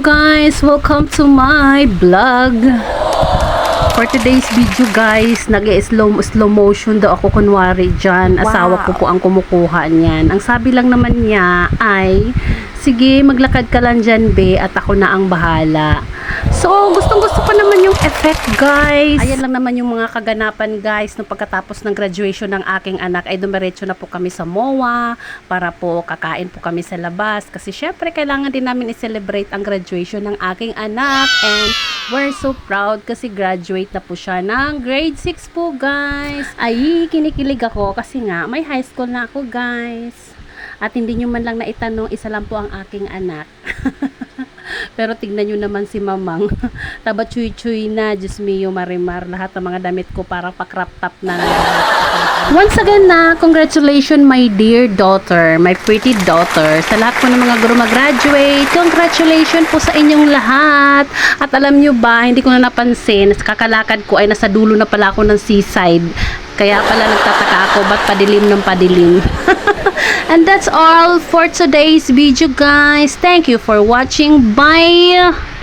guys! Welcome to my vlog. For today's video guys, nag-slow motion daw ako kunwari dyan. Asawa ko po ang kumukuha niyan. Ang sabi lang naman niya ay, sige maglakad ka lang dyan be at ako na ang bahala. So, gustong-gusto ko naman yung effect guys. Ayan lang naman yung mga kaganapan guys. Nung pagkatapos ng graduation ng aking anak ay dumiretso na po kami sa MOA para po kakain po kami sa labas. Kasi syempre kailangan din namin i-celebrate ang graduation ng aking anak. And we're so proud kasi graduate na po siya ng grade 6 po guys. Ay, kinikilig ako kasi nga may high school na ako guys. At hindi nyo man lang naitanong, isa lang po ang aking anak. Pero tignan nyo naman si Mamang. Taba chuy-chuy na, Diyos mio, marimar. Lahat ng mga damit ko parang pa-crop top na. Once again na, congratulations my dear daughter, my pretty daughter. Sa lahat po ng mga guro mag-graduate, congratulations po sa inyong lahat. At alam nyo ba, hindi ko na napansin, kakalakad ko ay nasa dulo na pala ako ng seaside. Kaya pala nagtataka ako, ba't padilim ng padilim? And that's all for today's video guys. Thank you for watching. Bye!